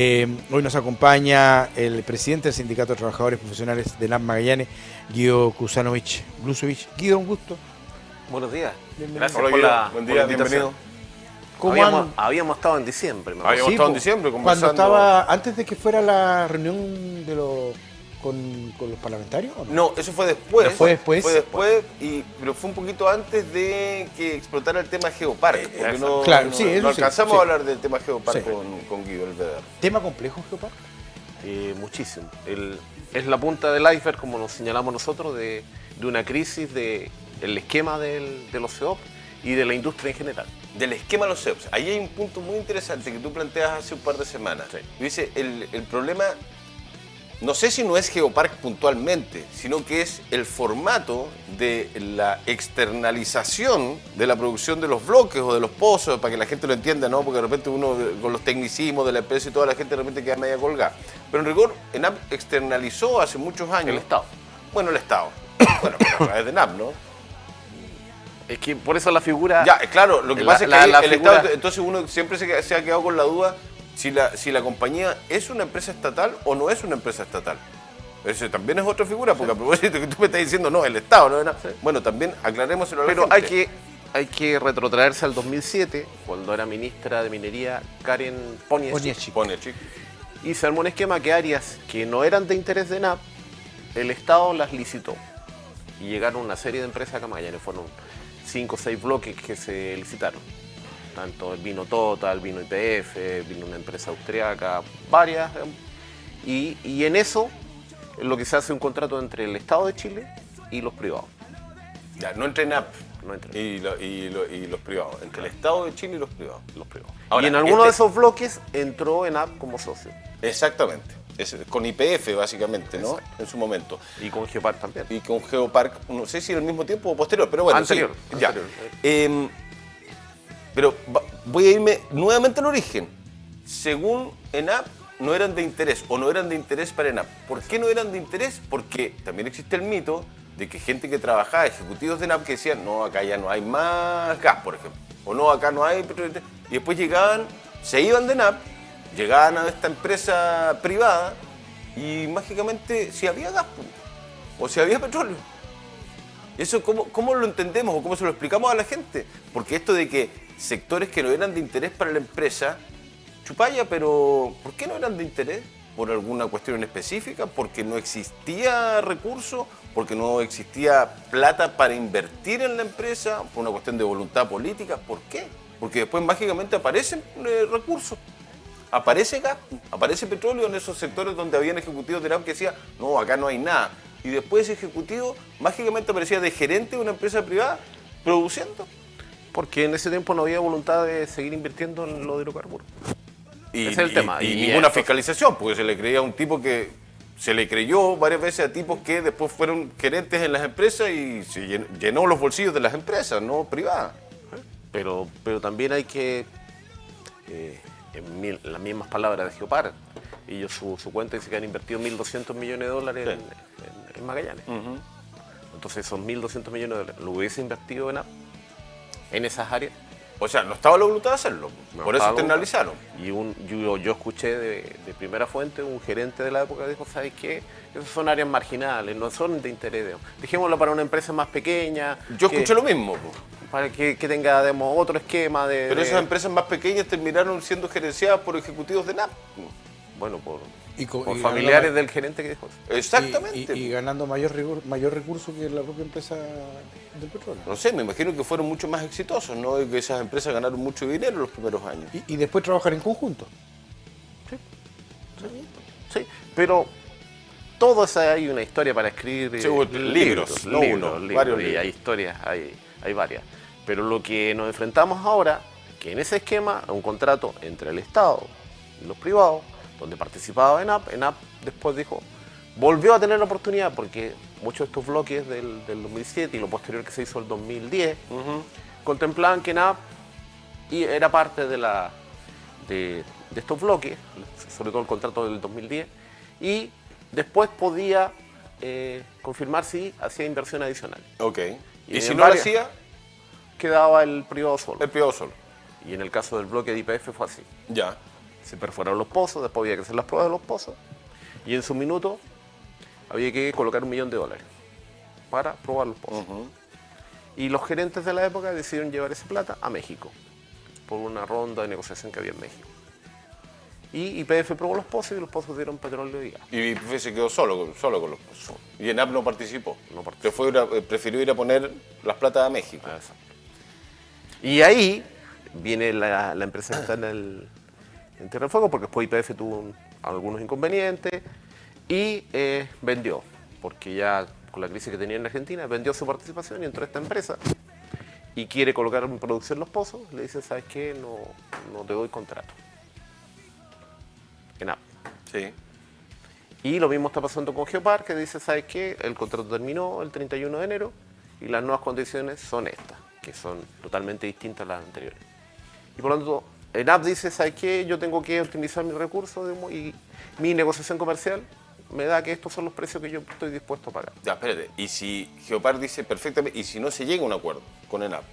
Hoy nos acompaña el presidente del Sindicato de Trabajadores Profesionales de NAP Magallanes, Guido Kusanovic Blusevich. Guido, un gusto. Buenos días. Bienvenido. Gracias Hola, por Guido. la, Buen por día, la invitación. bienvenido. Habíamos estado en diciembre. ¿No? Habíamos estado en diciembre conversando. Cuando estaba, antes de que fuera la reunión de con los parlamentarios, ¿o no? No, eso fue después. ¿Fue después? Fue después, pero fue un poquito antes de que explotara el tema Geopark. Porque no, claro, sí, eso no sí, alcanzamos sí. a hablar del tema Geopark Sí. con Guido, el VDR. ¿Tema complejo, Geopark? Muchísimo. Es la punta del iceberg, como nos señalamos nosotros, de una crisis del esquema de los CEOP y de la industria en general. Del esquema de los CEOPS. Ahí hay un punto muy interesante que tú planteas hace un par de semanas. Sí. Dice, el problema, no sé si no es Geopark puntualmente, sino que es el formato de la externalización de la producción de los bloques o de los pozos, para que la gente lo entienda, ¿no? Porque de repente uno, con los tecnicismos de la empresa y toda la gente de repente queda media colgada. Pero en rigor, ENAP externalizó hace muchos años. El Estado. Bueno, el Estado. Bueno, pero a través de ENAP, ¿no? Es que por eso la figura... Ya, claro, lo que pasa es que la el figura- Estado, entonces uno siempre se ha quedado con la duda si la compañía es una empresa estatal o no es una empresa estatal. Eso también es otra figura, porque a propósito que tú me estás diciendo, no, el Estado, no, bueno, también aclarémoselo a la Pero gente. hay que retrotraerse al 2007, cuando era ministra de Minería Karen Ponieczek. Ponieczek. Y se armó un esquema que áreas que no eran de interés de NAP, el Estado las licitó. Y llegaron una serie de empresas acá a Magallanes, fueron 5 o 6 bloques que se licitaron. Tanto el vino Total, vino YPF, vino una empresa austriaca, varias. Y en eso es lo que se hace un contrato entre el Estado de Chile y los privados. Ya, no entre ENAP No entre y los privados, entre el Estado de Chile y los privados. y en alguno de esos bloques entró ENAP como socio. Exactamente, con YPF básicamente, ¿no? Exacto. En su momento. Y con Geopark también. Y con Geopark, no sé si al mismo tiempo o posterior, pero bueno, Anterior, sí, ya. anterior. Pero voy a irme nuevamente al origen. Según ENAP, no eran de interés o no eran de interés para ENAP. ¿Por qué no eran de interés? Porque también existe el mito de que gente que trabajaba, ejecutivos de ENAP, que decían, no, acá ya no hay más gas, por ejemplo. O no, acá no hay petróleo. Y después llegaban, se iban de ENAP, llegaban a esta empresa privada y mágicamente si había gas o si había petróleo. ¿Eso cómo lo entendemos o cómo se lo explicamos a la gente? Porque esto de que sectores que no eran de interés para la empresa, chupalla, pero ¿por qué no eran de interés? ¿Por alguna cuestión específica? ¿Porque no existía recurso? ¿Porque no existía plata para invertir en la empresa? ¿Por una cuestión de voluntad política? ¿Por qué? Porque después mágicamente aparecen recursos. Aparece gas, aparece petróleo en esos sectores donde habían ejecutivos de NAP que decían, no, acá no hay nada. Y después ese ejecutivo mágicamente aparecía de gerente de una empresa privada produciendo. Porque en ese tiempo no había voluntad de seguir invirtiendo en los hidrocarburos. Y, Ese es el tema. Y Y ninguna entonces- fiscalización, porque se le creía a un tipo que se le creyó varias veces a tipos que después fueron gerentes en las empresas y se llenó los bolsillos de las empresas, no privadas. Pero también hay que, las mismas palabras de Geopark, ellos su cuenta dice que han invertido 1.200 millones de dólares en Magallanes. Entonces esos 1.200 millones de dólares, ¿lo hubiese invertido en esas áreas? O sea, no estaba la voluntad de hacerlo, No por eso estaba la externalizaron. Y yo escuché de primera fuente, un gerente de la época dijo, ¿sabes qué? Esas son áreas marginales, no son de interés. Dejémoslo para una empresa más pequeña. Yo escuché lo mismo, po. Para que tenga digamos, otro esquema de... Pero esas empresas más pequeñas terminaron siendo gerenciadas por ejecutivos de NAP. Bueno, por Y familiares del gerente que dijo eso. Exactamente. Y ganando mayor recurso que la propia empresa del petróleo. No sé, me imagino que fueron mucho más exitosos, ¿no? Y que esas empresas ganaron mucho dinero en los primeros años. Y después trabajar en conjunto. Sí, pero todo eso hay una historia para escribir. Sí, libros, no uno, varios y libros. hay historias, hay varias. Pero lo que nos enfrentamos ahora, que en ese esquema, un contrato entre el Estado y los privados, donde participaba ENAP después dijo, volvió a tener la oportunidad, porque muchos de estos bloques del 2007 y lo posterior que se hizo el 2010, contemplaban que ENAP era parte de estos bloques, sobre todo el contrato del 2010, y después podía confirmar si hacía inversión adicional. Ok. ¿Y en si no lo varias- hacía? Quedaba el privado solo. El privado solo. Y en el caso del bloque de YPF fue así. Ya. Se perforaron los pozos, después había que hacer las pruebas de los pozos y en su minuto había que colocar $1 millón para probar los pozos. Y los gerentes de la época decidieron llevar esa plata a México por una ronda de negociación que había en México. Y YPF probó los pozos y los pozos dieron petróleo y gas. Y YPF se quedó solo con los pozos. Y ENAP no participó. No participó. Prefirió ir a poner las platas a México. Exacto. Y ahí viene la empresa que está en Tierra del Fuego, porque después YPF tuvo algunos inconvenientes y vendió, porque ya con la crisis que tenía en Argentina, vendió su participación y entró a esta empresa y quiere colocar en producción los pozos. Le dicen, ¿sabes qué? No te doy contrato. ENAP. Sí. Y lo mismo está pasando con Geopar, que dice, ¿sabes qué? El contrato terminó el 31 de enero y las nuevas condiciones son estas, que son totalmente distintas a las anteriores. Y por lo tanto, ENAP dice, ¿sabes qué? Yo tengo que optimizar mis recursos, digamos, y mi negociación comercial me da que estos son los precios que yo estoy dispuesto a pagar. Ya, espérate. Y si Geopar dice perfectamente, y si no se llega a un acuerdo con ENAP,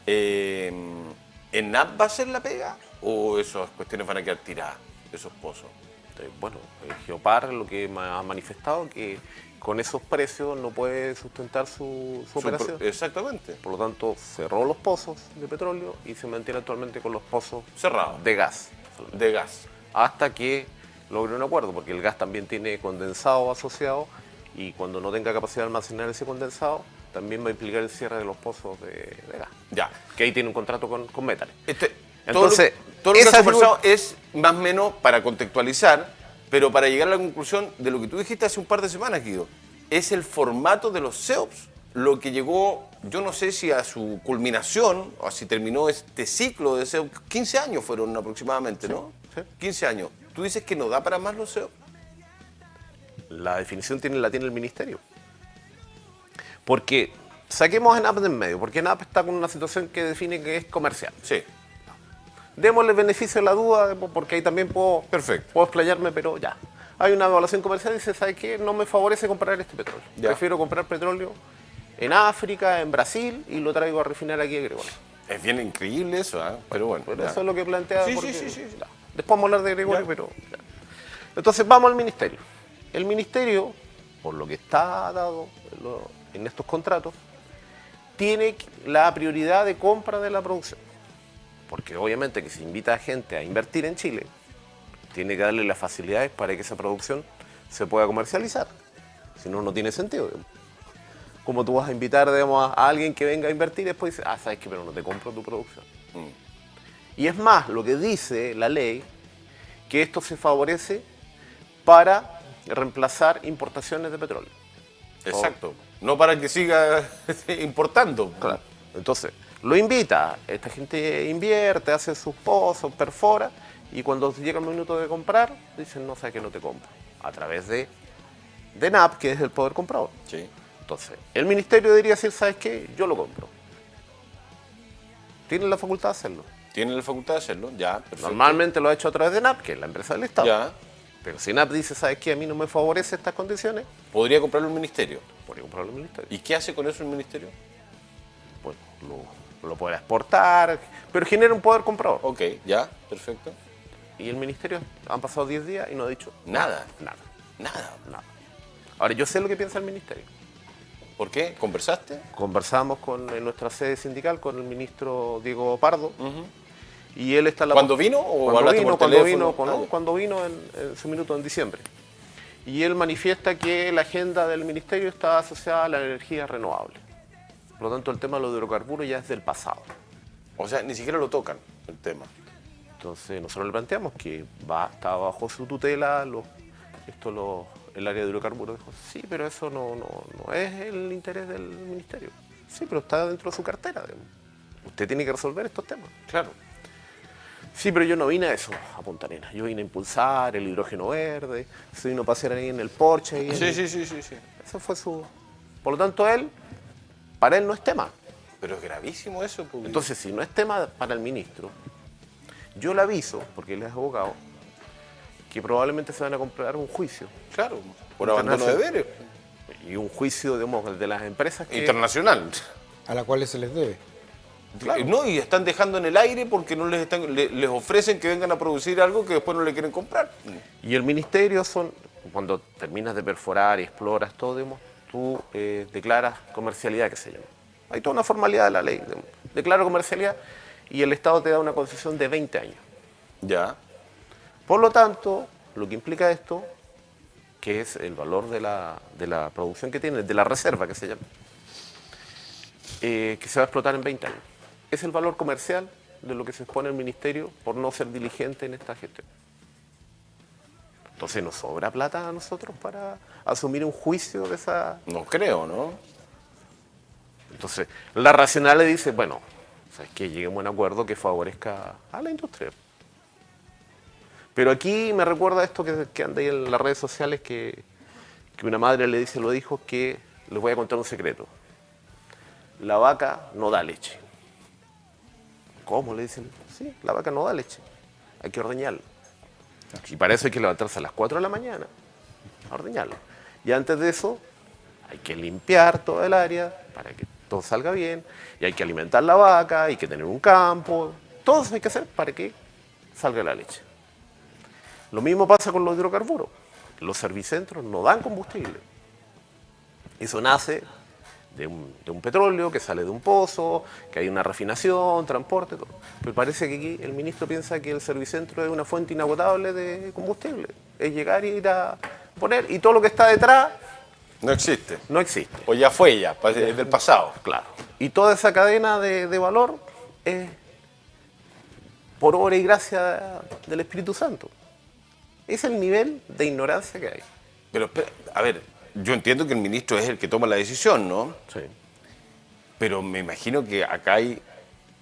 ¿ENAP va a hacer la pega o esas cuestiones van a quedar tiradas, esos pozos? Bueno, Geopar lo que me ha manifestado que con esos precios no puede sustentar su operación. Exactamente. Por lo tanto, cerró los pozos de petróleo y se mantiene actualmente con los pozos cerrados de gas. De gas. Hasta que logre un acuerdo, porque el gas también tiene condensado asociado y cuando no tenga capacidad de almacenar ese condensado, también va a implicar el cierre de los pozos de gas. Ya. Que ahí tiene un contrato con Metale. Entonces, todo lo que has conversado es más o menos para contextualizar, pero para llegar a la conclusión de lo que tú dijiste hace un par de semanas, Guido, es el formato de los CEOPS lo que llegó, yo no sé si a su culminación o si terminó este ciclo de CEOPS, 15 años fueron aproximadamente, ¿no? Sí. 15 años. ¿Tú dices que no da para más los CEOPS? La definición la tiene el ministerio. Porque saquemos a ENAP de en medio, porque ENAP está con una situación que define que es comercial. Sí. Démosle beneficio de la duda, porque ahí también puedo explayarme, pero ya. Hay una evaluación comercial y dice, ¿sabes qué? No me favorece comprar este petróleo. Ya. Prefiero comprar petróleo en África, en Brasil, y lo traigo a refinar aquí a Gregorio. Es bien increíble eso, ¿eh? Pero bueno. Pero eso es lo que plantea. Sí, porque, sí. ya. Después vamos a hablar de Gregorio, Ya. pero... ya. Entonces vamos al ministerio. El ministerio, por lo que está dado en estos contratos, tiene la prioridad de compra de la producción. Porque obviamente que si invita a gente a invertir en Chile, tiene que darle las facilidades para que esa producción se pueda comercializar. Si no, no tiene sentido. Como tú vas a invitar, digamos, a alguien que venga a invertir y después dice, sabes que pero no te compro tu producción. Y es más, lo que dice la ley, que esto se favorece para reemplazar importaciones de petróleo. Exacto. No para que siga importando. Claro. Entonces, lo invita, esta gente invierte, hace sus pozos, perfora, y cuando llega el minuto de comprar, dicen, no, sabes que no te compro. A través de ENAP, que es el poder comprador. Sí. Entonces, el ministerio debería decir, ¿sabes qué? Yo lo compro. Tienen la facultad de hacerlo. Tienen la facultad de hacerlo, ya, perfecto. Normalmente lo ha hecho a través de ENAP, que es la empresa del Estado. Ya. Pero si ENAP dice, ¿sabes qué? A mí no me favorece estas condiciones, Podría comprarlo el ministerio. podría comprarlo el ministerio. ¿Y qué hace con eso el ministerio? Bueno, lo puede exportar, pero genera un poder comprador. Ok, ya, perfecto. Y el ministerio han pasado 10 días y no ha dicho Nada. nada. Ahora, yo sé lo que piensa el ministerio. ¿Por qué? ¿Conversaste? Conversamos en nuestra sede sindical con el ministro Diego Pardo y él está... ¿Cuándo vino o hablaste por teléfono? Cuando vino en su minuto en diciembre. Y él manifiesta que la agenda del ministerio está asociada a la energía renovable. Por lo tanto, el tema de los hidrocarburos ya es del pasado. O sea, ni siquiera lo tocan el tema. Entonces, nosotros le planteamos que está bajo su tutela el área de hidrocarburos. Dijo, sí, pero eso no es el interés del ministerio. Sí, pero está dentro de su cartera. Usted tiene que resolver estos temas. Claro. Sí, pero yo no vine a eso, a Punta Arenas. Yo vine a impulsar el hidrógeno verde, se vino a pasear ahí en el Porsche. Sí. Eso fue su... Por lo tanto, para él no es tema. Pero es gravísimo eso. Pues. Entonces, si no es tema para el ministro, yo le aviso, porque él es abogado, que probablemente se van a comprar un juicio. Claro, por abandono de deberes. Y un juicio, digamos, de las empresas que... Internacional. A la cual se les debe. Claro. No, y están dejando en el aire porque no les ofrecen que vengan a producir algo que después no le quieren comprar. Y el ministerio cuando terminas de perforar y exploras todo, digamos, tú declaras comercialidad, que se llama. Hay toda una formalidad de la ley. Digamos. Declaro comercialidad y el Estado te da una concesión de 20 años. Ya. Por lo tanto, lo que implica esto, que es el valor de la producción que tiene, de la reserva que se llama, que se va a explotar en 20 años. Es el valor comercial de lo que se expone el ministerio por no ser diligente en esta gestión. Entonces, ¿nos sobra plata a nosotros para asumir un juicio de esa...? No creo, ¿no? Entonces, la racional le dice, bueno, ¿sabes qué? Lleguemos a un acuerdo que favorezca a la industria. Pero aquí me recuerda esto que anda ahí en las redes sociales, que una madre le dice a los hijos que les voy a contar un secreto. La vaca no da leche. ¿Cómo? Le dicen. Sí, la vaca no da leche. Hay que ordeñarla. Y para eso hay que levantarse a las 4 de la mañana a ordeñarla. Y antes de eso hay que limpiar toda el área para que todo salga bien. Y hay que alimentar la vaca, hay que tener un campo. Todo eso hay que hacer para que salga la leche. Lo mismo pasa con los hidrocarburos. Los servicentros no dan combustible. Eso nace de un petróleo que sale de un pozo, que hay una refinación, transporte, todo. Pero parece que aquí el ministro piensa que el servicentro es una fuente inagotable de combustible. Es llegar y ir a poner, y todo lo que está detrás No existe. no existe. O ya fue ya, es del pasado. Claro. Y toda esa cadena de valor es por obra y gracia del Espíritu Santo. Es el nivel de ignorancia que hay. Pero, espera, a ver, yo entiendo que el ministro es el que toma la decisión, ¿no? Sí. Pero me imagino que acá hay,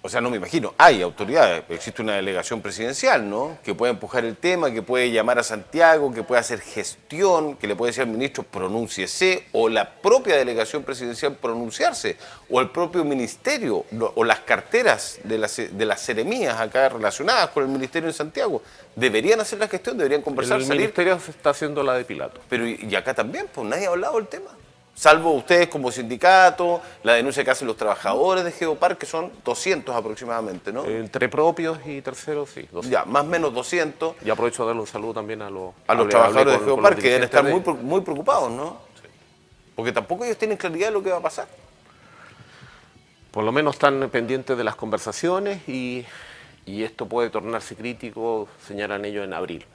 o sea, no me imagino, hay autoridades, existe una delegación presidencial, ¿no? Que puede empujar el tema, que puede llamar a Santiago, que puede hacer gestión, que le puede decir al ministro pronúnciese, o la propia delegación presidencial pronunciarse, o el propio ministerio, o las carteras de las seremías acá relacionadas con el ministerio en Santiago. Deberían hacer la gestión, deberían conversar, El salir. ministerio se está haciendo la de Pilato. Pero y acá también, pues nadie ha hablado del tema. Salvo ustedes como sindicato, la denuncia que hacen los trabajadores de Geopar, que son 200 aproximadamente, ¿no? Entre propios y terceros, sí. 200. Ya, más o menos 200. Y aprovecho de darle un saludo también a los Trabajadores de Geopar, que deben estar dirigentes muy preocupados, ¿no? Sí. Porque tampoco ellos tienen claridad de lo que va a pasar. Por lo menos están pendientes de las conversaciones y esto puede tornarse crítico, señalan ellos, en abril.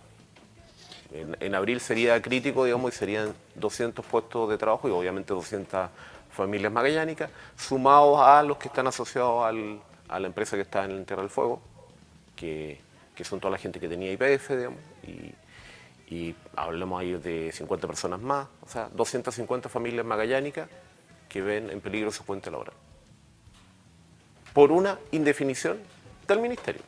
En abril sería crítico, digamos, y serían 200 puestos de trabajo y obviamente 200 familias magallánicas, sumados a los que están asociados a la empresa que está en el Tierra del Fuego, que son toda la gente que tenía YPF, digamos, y hablamos ahí de 50 personas más, o sea, 250 familias magallánicas que ven en peligro su fuente laboral. Por una indefinición del ministerio.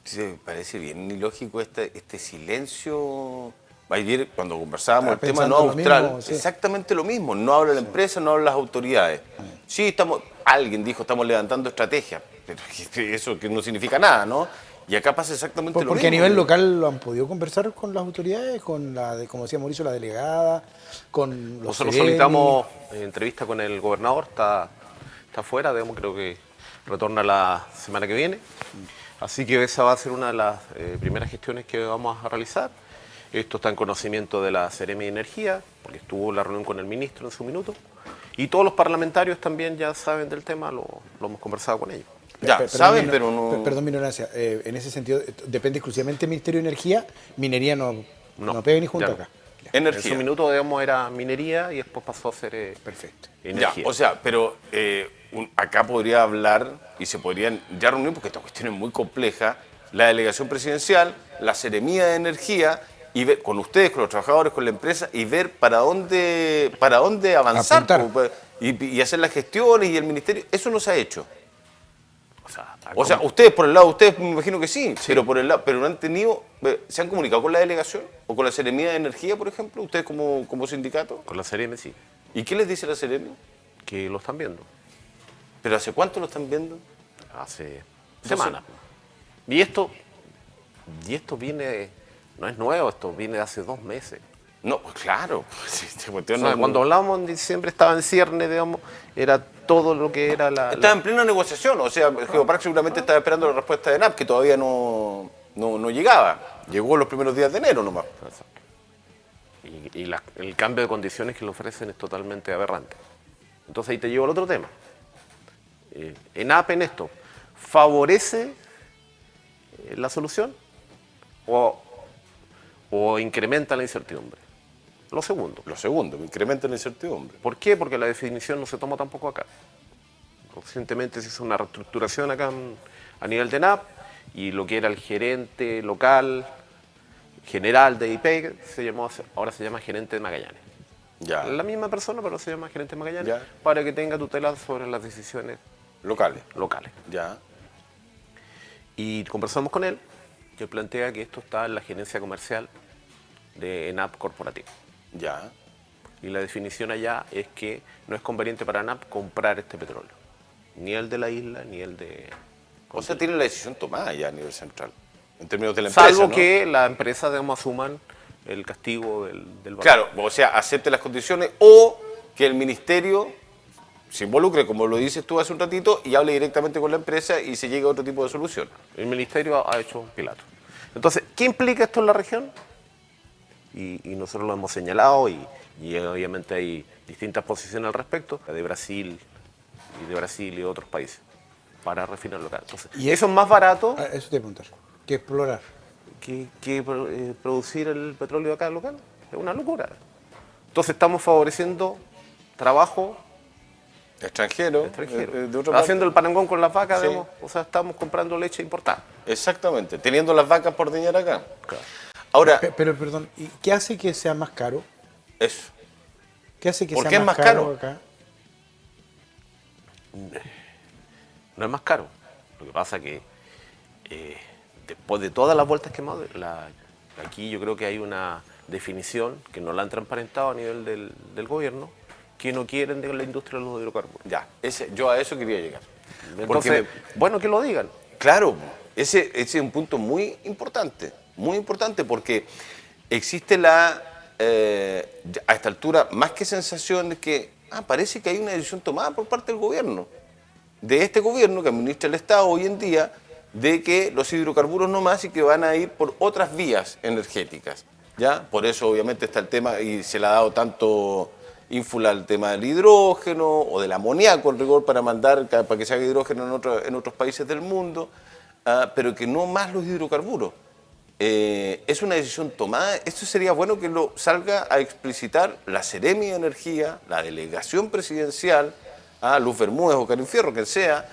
Sí, me parece bien ilógico este silencio. Ayer, cuando conversábamos el tema no austral, mismo, sí. Exactamente lo mismo. No habla la empresa, no hablan las autoridades. Sí, alguien dijo, estamos levantando estrategias. Pero eso que no significa nada, ¿no? Y acá pasa exactamente lo mismo. Porque a nivel local lo han podido conversar con las autoridades, con como decía Mauricio, la delegada, con los Nosotros seremi. solicitamos entrevista con el gobernador, está afuera, digamos, creo que retorna la semana que viene. Así que esa va a ser una de las primeras gestiones que vamos a realizar. Esto está en conocimiento de la Seremi de Energía, porque estuvo la reunión con el ministro en su minuto. Y todos los parlamentarios también ya saben del tema, lo hemos conversado con ellos. Ya, saben, pero no... Perdón mi ignorancia, en ese sentido, ¿depende exclusivamente del Ministerio de Energía? Minería no pega ni junto ya acá. no. Ya. Energía. En su minuto, digamos, era minería y después pasó a ser Perfecto. energía. Ya, o sea, pero acá podría hablar y se podrían ya reunir, porque esta cuestión es muy compleja, la delegación presidencial, la Seremía de Energía, y ver con ustedes, con los trabajadores, con la empresa, y ver para dónde avanzar Apuntar. y hacer las gestiones y el ministerio. Eso no se ha hecho. O sea, Ustedes por el lado, ustedes me imagino que sí, pero por el lado, pero no han tenido, ¿se han comunicado con la delegación o con la Seremía de Energía, por ejemplo, ustedes como sindicato? con la Seremi sí, ¿Y qué les dice la Seremia? que lo están viendo ¿Pero hace cuánto lo están viendo? hace semanas. Y esto viene, no es nuevo, esto viene de hace 2 meses. No, pues claro. Sí, esta O cuestión sea, no- cuando hablábamos en diciembre estaba en cierne, digamos, era todo lo que era Estaba en plena negociación, o sea, Geopark seguramente estaba esperando la respuesta de NAP, que todavía no llegaba. Llegó los primeros días de enero nomás. Y el cambio de condiciones que le ofrecen es totalmente aberrante. Entonces ahí te llevo al otro tema. ENAP en esto, ¿favorece la solución o incrementa la incertidumbre? Lo segundo. Lo segundo, incrementa la incertidumbre. ¿Por qué? Porque la definición no se toma tampoco acá. Recientemente se hizo una reestructuración acá a nivel de ENAP y lo que era el gerente local, general de IP, ahora se llama gerente de Magallanes. Ya. La misma persona, pero se llama gerente de Magallanes, Ya. para que tenga tutela sobre las decisiones Locales. locales. Ya. Y conversamos con él, que plantea que esto está en la gerencia comercial de ENAP corporativo. Ya. Y la definición allá es que no es conveniente para ENAP comprar este petróleo. Ni el de la isla, ni el de... O sea, tiene la decisión tomada ya a nivel central. En términos de la empresa, Salvo ¿no? que la empresa, digamos, asuman el castigo del valor. Claro, o sea, acepte las condiciones o que el ministerio se involucre, como lo dices tú hace un ratito, y hable directamente con la empresa y se llegue a otro tipo de solución. El ministerio ha hecho un pilato. Entonces, ¿qué implica esto en la región? Y nosotros lo hemos señalado y obviamente hay distintas posiciones al respecto, la de Brasil y otros países, para refinar local. Entonces, ¿Y eso es más barato Eso te preguntar. Que explorar. que producir el petróleo acá local. Es una locura. Entonces estamos favoreciendo trabajo Extranjero. extranjero. De otra parte. Haciendo el parangón con las vacas, Sí. digamos, o sea, estamos comprando leche importada. Exactamente, teniendo las vacas por ordeñar acá. Claro. Ahora, Pero, perdón, ¿y qué hace que sea más caro? eso. ¿Qué hace que ¿Por sea qué es más caro? acá? No es más caro. Lo que pasa que después de todas las vueltas que hemos dado, aquí yo creo que hay una definición que no la han transparentado a nivel del gobierno, que no quieren de la industria de los hidrocarburos. Ya, yo a eso quería llegar. Entonces, bueno, que lo digan. Claro, ese es un punto muy importante porque existe a esta altura, más que sensación de que parece que hay una decisión tomada por parte del gobierno, de este gobierno que administra el Estado hoy en día, de que los hidrocarburos no más y que van a ir por otras vías energéticas. ¿Ya? Por eso obviamente está el tema y se le ha dado tanto ínfula al tema del hidrógeno o del amoníaco en rigor para que se haga hidrógeno en otros países del mundo, pero que no más los hidrocarburos. Es una decisión tomada. Esto sería bueno que lo salga a explicitar la Seremi de Energía, la delegación presidencial, Luz Bermúdez o Karin Fierro, quien sea,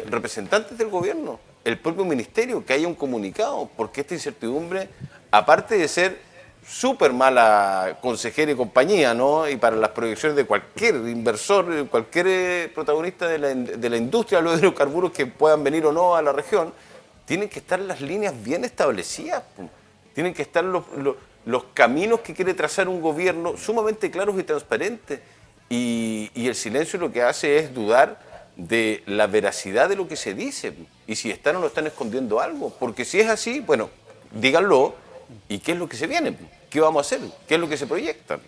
representantes del gobierno, el propio ministerio, que haya un comunicado, porque esta incertidumbre, aparte de ser súper mala consejera y compañía, ¿no? Y para las proyecciones de cualquier inversor, cualquier protagonista de la industria de los hidrocarburos que puedan venir o no a la región, tienen que estar las líneas bien establecidas, tienen que estar los caminos que quiere trazar un gobierno sumamente claros y transparentes. Y el silencio lo que hace es dudar de la veracidad de lo que se dice y si están o no están escondiendo algo. Porque si es así, bueno, díganlo. ¿Y qué es lo que se viene? ¿Qué vamos a hacer? ¿Qué es lo que se proyecta?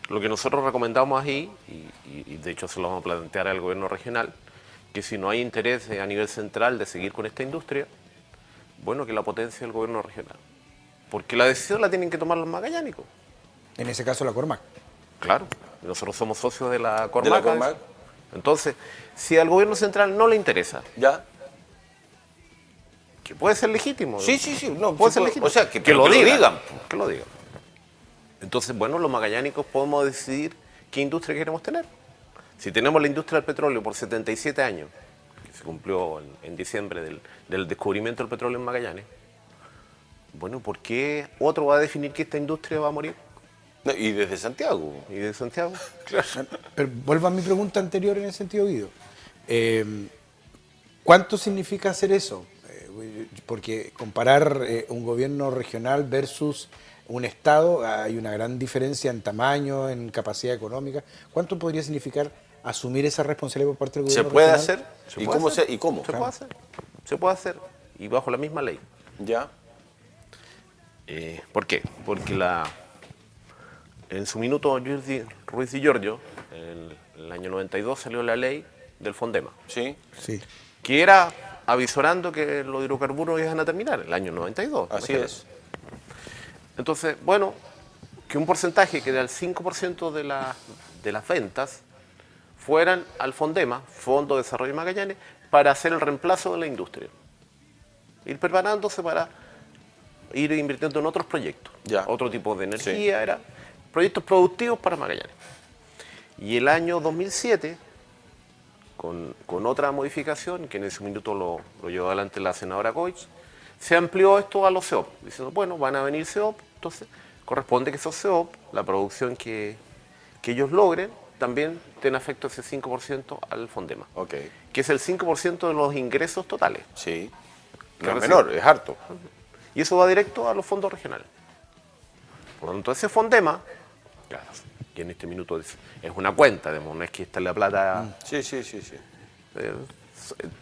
Lo que nosotros recomendamos ahí, y de hecho se lo vamos a plantear al gobierno regional, que si no hay interés a nivel central de seguir con esta industria, bueno, que la potencie el gobierno regional. Porque la decisión la tienen que tomar los magallánicos. En ese caso la Cormac. Claro, nosotros somos socios de la De Cormac. la Cormac. Entonces, si al gobierno central no le interesa, ¿Ya? que puede ser legítimo. Sí, no, Puede ser legítimo. O sea, que lo digan. digan. Que lo digan. Entonces, bueno, los magallánicos podemos decidir qué industria queremos tener. Si tenemos la industria del petróleo por 77 años, que se cumplió en diciembre del descubrimiento del petróleo en Magallanes, bueno, ¿por qué otro va a definir que esta industria va a morir? No, y desde Santiago. ¿Y de Santiago? Pero vuelvo a mi pregunta anterior en el sentido, Guido. ¿Cuánto significa hacer eso? Porque comparar un gobierno regional versus un Estado, hay una gran diferencia en tamaño, en capacidad económica. ¿Cuánto podría significar asumir esa responsabilidad por parte del ¿Se gobierno puede regional? hacer? ¿Se ¿Y puede cómo? hacer? ¿Y cómo? Se puede hacer. Se puede hacer. Y bajo la misma ley. ¿Ya? ¿Por qué? Porque En su minuto, Ruiz Di Giorgio, en el año 92, salió la ley del Fondema, Sí, Sí. que era avisorando que los hidrocarburos iban a terminar en el año 92. así imagínate. es. Entonces, bueno, que un porcentaje que era el 5% de las ventas fueran al Fondema, Fondo de Desarrollo de Magallanes, para hacer el reemplazo de la industria. Ir preparándose para ir invirtiendo en otros proyectos. Ya. Otro tipo de energía, era proyectos productivos para Magallanes. Y el año 2007, con otra modificación, que en ese minuto lo llevó adelante la senadora Goich, se amplió esto a los CEOP, diciendo, bueno, van a venir CEOP, entonces corresponde que esos CEOP, la producción que ellos logren, también tenga afecto ese 5% al Fondema, Ok, que es el 5% de los ingresos totales. sí. Que No es recibe. menor, es harto. Y eso va directo a los fondos regionales. Por lo tanto, ese Fondema, claro, que en este minuto es una cuenta, digamos, no es que está la plata. Sí, sí, sí, sí.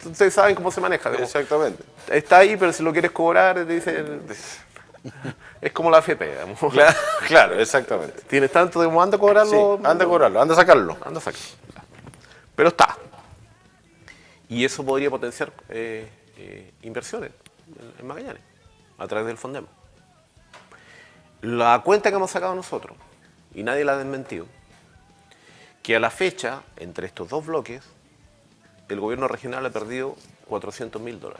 Ustedes saben cómo se maneja. Digamos. Exactamente. Está ahí, pero si lo quieres cobrar, te dicen. Es como la AFP, digamos. Claro, claro, exactamente. Tienes tanto, digamos, anda a Sí, cobrarlo. anda a cobrarlo, anda a sacarlo. Anda a sacarlo. Pero está. Y eso podría potenciar inversiones en Magallanes a través del Fondema. La cuenta que hemos sacado nosotros, y nadie la ha desmentido, que a la fecha, entre estos dos bloques, el gobierno regional ha perdido $400.000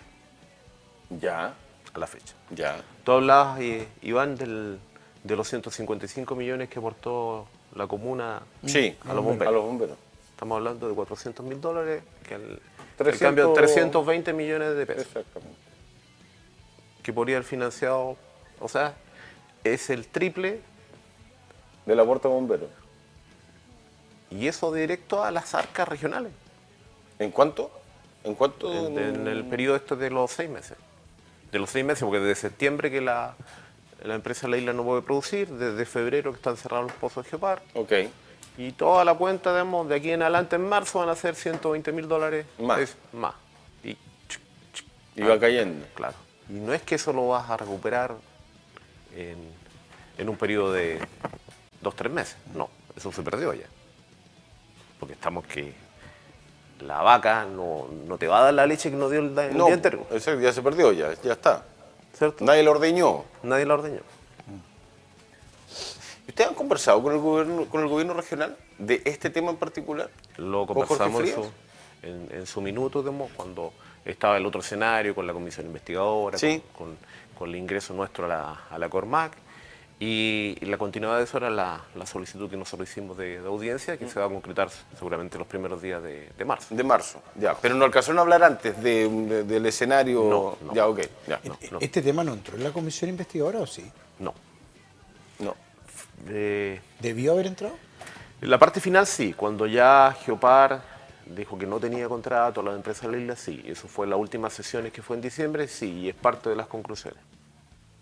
Ya, a la fecha. ya. Tú hablabas, Iván, de los 155 millones que aportó la comuna Sí, a los bomberos. A los bomberos. Estamos hablando de $400.000, que al 300... cambio 320 millones de pesos, Exactamente. que podría haber financiado, o sea, es el triple, De la puerta bombero. y eso directo a las arcas regionales, ¿En cuánto? ¿En cuánto? en el periodo este de los 6 meses. De los 6 meses, porque desde septiembre que la empresa La Isla no puede producir, desde febrero que están cerrados los pozos de Geopar, Ok. y toda la cuenta, digamos, de aquí en adelante en marzo van a ser $120.000 Más. más. Y va cayendo. Claro. Y no es que eso lo vas a recuperar en un periodo de 2-3 meses. No, eso se perdió ya. Porque estamos que la vaca no te va a dar la leche que nos dio el No, día entero, exacto, ya se perdió, ya está. ¿cierto? Nadie lo ordeñó. Nadie la ordeñó. ¿Ustedes han conversado con el gobierno regional de este tema en particular? Lo ¿Con Jorge conversamos Frías? en su minuto, digamos, cuando estaba el otro escenario con la comisión investigadora, Sí. con el ingreso nuestro a la Cormac. Y la continuidad de eso era la solicitud que nosotros hicimos de audiencia, que se va a concretar seguramente los primeros días de marzo. De marzo, ya. Pero no alcanzaron a hablar antes del escenario. No. Ya, ok. Ya. No. ¿Este tema no entró en la comisión investigadora o sí? No. No. ¿Debió haber entrado? En la parte final sí, cuando ya Geopar dijo que no tenía contrato, la empresa de la isla sí. Eso fue la última sesión que fue en diciembre, sí, y es parte de las conclusiones.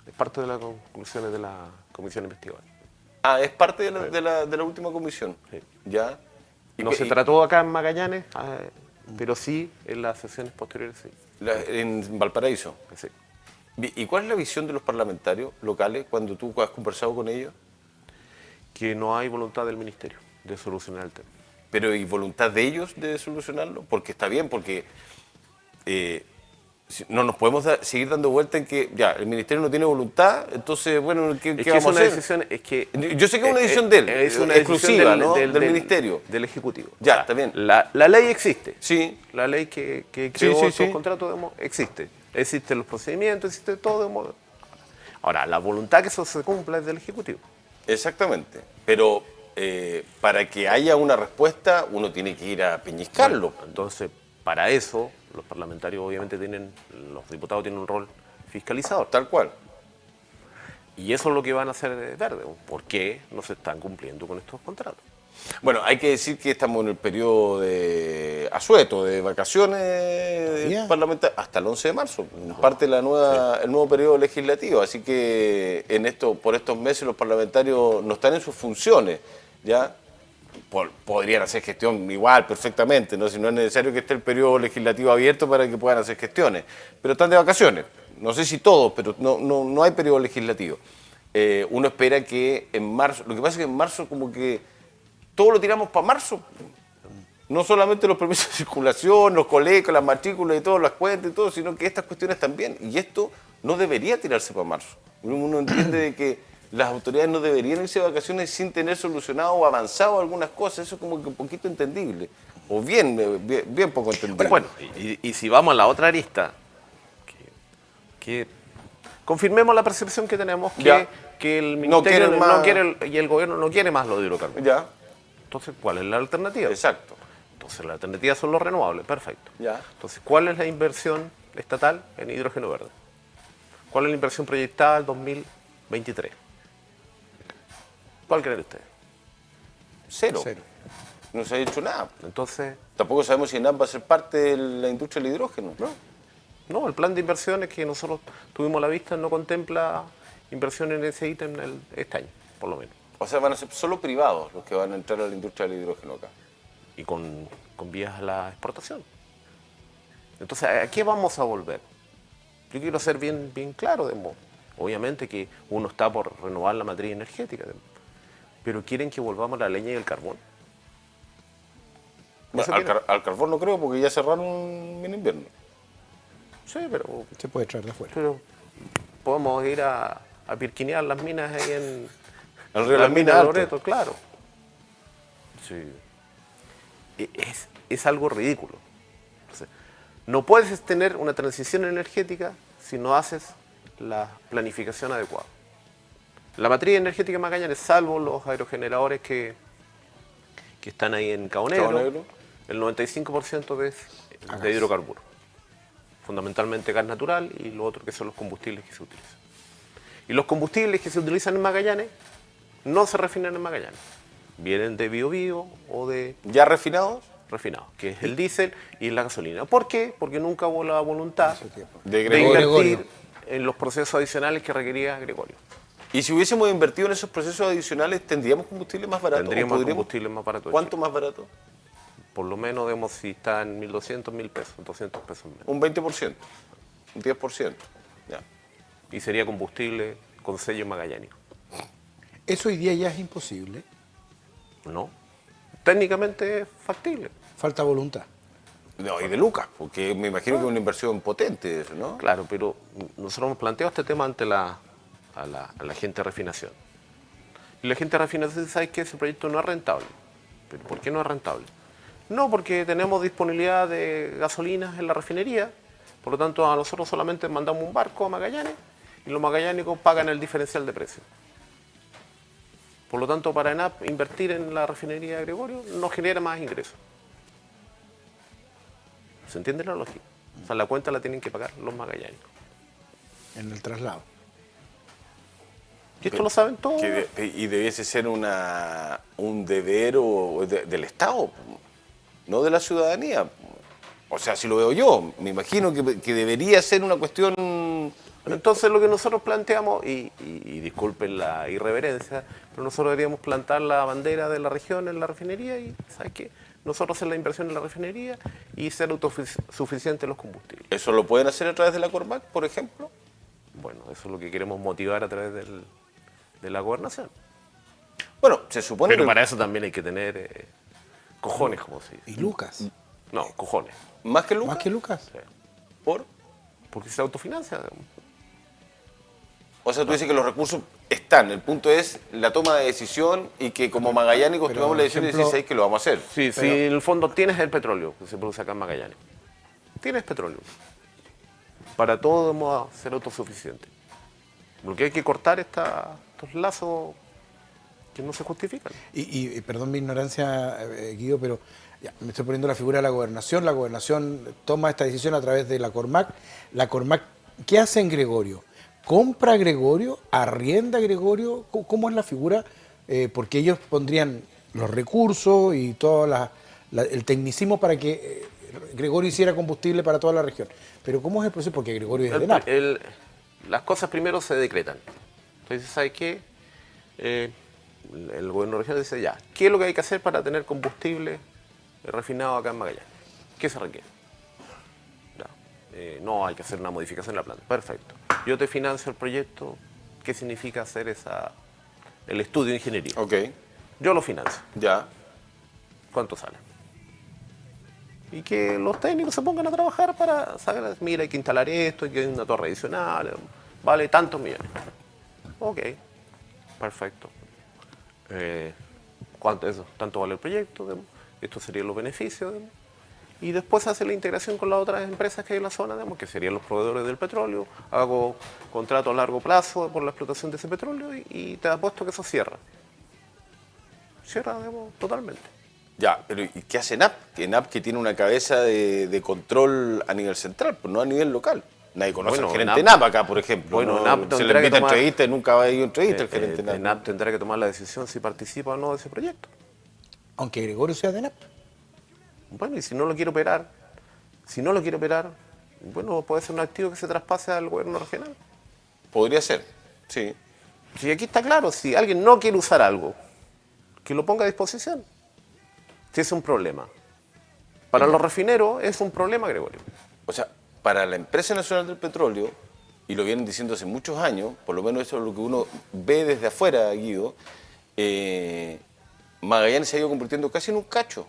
Es parte de las conclusiones de la comisión investigadora. Ah, es parte de la última comisión. Sí. Ya. No se trató acá en Magallanes, pero sí en las sesiones posteriores, sí. En Valparaíso. Sí. ¿Y cuál es la visión de los parlamentarios locales cuando tú has conversado con ellos? Que no hay voluntad del ministerio de solucionar el tema. Pero ¿y voluntad de ellos de solucionarlo? Porque está bien, porque no nos podemos seguir dando vuelta en que ya el ministerio no tiene voluntad, entonces, bueno, ¿qué Es que vamos es una a hacer? decisión, es que... Yo sé que es una decisión de él, es una exclusiva, decisión ¿no? Del ministerio. Del Ejecutivo. Ya, O sea, está bien. La ley existe. Sí. La ley que creó sí, estos sí. contratos digamos, existe. Existen los procedimientos, existe todo. Digamos. Ahora, la voluntad que eso se cumpla es del Ejecutivo. Exactamente. Pero para que haya una respuesta, uno tiene que ir a peñiscarlo. Bueno, entonces, para eso, los parlamentarios obviamente los diputados tienen un rol fiscalizador. Tal cual. Y eso es lo que van a hacer verde. ¿Por qué no se están cumpliendo con estos contratos? Bueno, hay que decir que estamos en el periodo de asueto, de vacaciones parlamentarias, hasta el 11 de marzo, parte de el nuevo periodo legislativo, así que por estos meses los parlamentarios no están en sus funciones, ¿ya? Podrían hacer gestión igual, perfectamente, ¿no? Si no es necesario que esté el periodo legislativo abierto para que puedan hacer gestiones, pero están de vacaciones, no sé si todos, pero no hay periodo legislativo. uno espera que en marzo, lo que pasa es que en marzo como que todo lo tiramos para marzo. No solamente los permisos de circulación, los colegios, las matrículas y todas las cuentas y todo, sino que estas cuestiones también. Y esto no debería tirarse para marzo. Uno entiende de que las autoridades no deberían irse de vacaciones sin tener solucionado o avanzado algunas cosas. Eso es como que un poquito entendible. O bien poco entendible. Bueno, y si vamos a la otra arista, que confirmemos la percepción que tenemos Ya. que el No Ministerio quieren más. y el gobierno no quiere más los hidrocarburos. Ya, Entonces, ¿cuál es la alternativa? exacto. Entonces, la alternativa son los renovables, perfecto. Ya. Entonces, ¿cuál es la inversión estatal en hidrógeno verde? ¿Cuál es la inversión proyectada al 2023? ¿Cuál creen ustedes? Cero. Cero. No se ha hecho nada. Entonces, Tampoco sabemos si ENAP va a ser parte de la industria del hidrógeno. no, el plan de inversiones que nosotros tuvimos a la vista no contempla inversión en ese ítem este año, por lo menos. O sea, van a ser solo privados los que van a entrar a la industria del hidrógeno acá. Y con vías a la exportación. Entonces, ¿a qué vamos a volver? Yo quiero ser bien claro, obviamente que uno está por renovar la matriz energética, pero quieren que volvamos a la leña y el carbón. Bueno, Eso quieren. al carbón no creo porque ya cerraron en invierno. Sí, pero Se puede traer de afuera. podemos ir a pirquinear las minas ahí en Al río las Las minas Minas de Altas. Loreto, claro. Sí. Es algo ridículo. Entonces, no puedes tener una transición energética si no haces la planificación adecuada. La matriz energética de Magallanes, salvo los aerogeneradores que están ahí en Cabo Negro, Cabo Negro. el 95% es de hidrocarburos. Fundamentalmente gas natural y lo otro que son los combustibles que se utilizan. Y los combustibles que se utilizan en Magallanes no se refinan en Magallanes. Vienen de Biobío o de ¿Ya refinados? refinados, que es el diésel y la gasolina. ¿Por qué? Porque nunca hubo la voluntad De de Gregorio. invertir en los procesos adicionales que requería Gregorio. Y si hubiésemos invertido en esos procesos adicionales, ¿tendríamos combustible más barato? Tendríamos ¿O podríamos- combustible más barato. de ¿Cuánto Chile. más barato? Por lo menos, digamos, si está en 1.200, 1.000 pesos, 200 pesos menos. Un 20%, un 10%. Ya. Y sería combustible con sello magallánico. Eso hoy día ya es imposible. ¿No? Técnicamente es factible. Falta voluntad. No, y de lucas, porque me imagino que es una inversión potente eso, ¿no? Claro, pero nosotros hemos planteado este tema ante a la gente de refinación. Y la gente de refinación sabe que ese proyecto no es rentable. ¿Pero por qué no es rentable? No, porque tenemos disponibilidad de gasolinas en la refinería, por lo tanto a nosotros solamente mandamos un barco a Magallanes y los magallánicos pagan el diferencial de precio. Por lo tanto, para ENAP invertir en la refinería de Gregorio no genera más ingresos. ¿Se entiende la lógica? O sea, la cuenta la tienen que pagar los magallánicos. En el traslado. Y esto lo saben todos. Y debiese ser un deber del Estado, no de la ciudadanía. O sea, si lo veo yo, me imagino que debería ser una cuestión... Entonces lo que nosotros planteamos, y disculpen la irreverencia, pero nosotros deberíamos plantar la bandera de la región en la refinería y, ¿sabes qué? Nosotros hacer la inversión en la refinería y ser autosuficientes en los combustibles. ¿Eso lo pueden hacer a través de la Cormac, por ejemplo? Bueno, eso es lo que queremos motivar a través de la gobernación. Bueno, se supone Pero que para eso también hay que tener cojones, como se dice. ¿Y Lucas? No, cojones. más que lucas, ¿Más que Lucas? Sí. por... Porque se autofinancia. O sea, tú dices que los recursos están, el punto es la toma de decisión y que como magallánicos Pero, tomamos la decisión y ejemplo- decís, ¿sabes que lo vamos a hacer? Sí, si en el fondo tienes el petróleo que se produce acá en Magallanes. Tienes petróleo. Para todo debemos ser autosuficientes. Lo que hay que cortar estos lazos que no se justifican. Y perdón mi ignorancia, Guido, pero ya, me estoy poniendo la figura de la gobernación toma esta decisión a través de la Cormac. La Cormac, ¿qué hace en Gregorio? ¿Compra a Gregorio? ¿Arrienda a Gregorio? ¿Cómo es la figura? Porque ellos pondrían los recursos y todo el tecnicismo para que Gregorio hiciera combustible para toda la región. Pero ¿cómo es el proceso? Porque Gregorio es de ENAP. Las cosas primero se decretan. Entonces, ¿sabes qué? El gobierno regional dice ya, ¿qué es lo que hay que hacer para tener combustible refinado acá en Magallanes? ¿Qué se requiere? Ya, no, hay que hacer una modificación en la planta. Perfecto. Yo te financio el proyecto qué significa hacer el estudio de ingeniería. Ok, Yo lo financio. ya. ¿Cuánto sale? Y que los técnicos se pongan a trabajar para saber, mira, hay que instalar esto, hay que una torre adicional, vale tantos millones. Ok, perfecto. ¿Cuánto eso? ¿Tanto vale el proyecto? Digamos? Estos serían los beneficios. Digamos. Y después hace la integración con las otras empresas que hay en la zona, digamos, que serían los proveedores del petróleo. Hago contrato a largo plazo por la explotación de ese petróleo y te apuesto que eso cierra. Cierra, digamos, totalmente. Ya, pero ¿y qué hace NAP? Que NAP que tiene una cabeza de control a nivel central, pues no a nivel local. Nadie conoce Bueno, al gerente NAP NAP acá, por ejemplo. bueno, ¿no? NAP Se tendrá le que invita a tomar- entrevista y nunca va a ir a entrevista el gerente NAP. NAP tendrá que tomar la decisión si participa o no de ese proyecto. Aunque Gregorio sea de NAP. Bueno, y si no lo quiere operar, bueno, puede ser un activo que se traspase al gobierno regional. Podría ser, sí. Si aquí está claro, si alguien no quiere usar algo, que lo ponga a disposición. Si es un problema. Para los refineros es un problema, Gregorio. O sea, para la Empresa Nacional del Petróleo, y lo vienen diciendo hace muchos años, por lo menos eso es lo que uno ve desde afuera, Guido, Magallanes se ha ido convirtiendo casi en un cacho,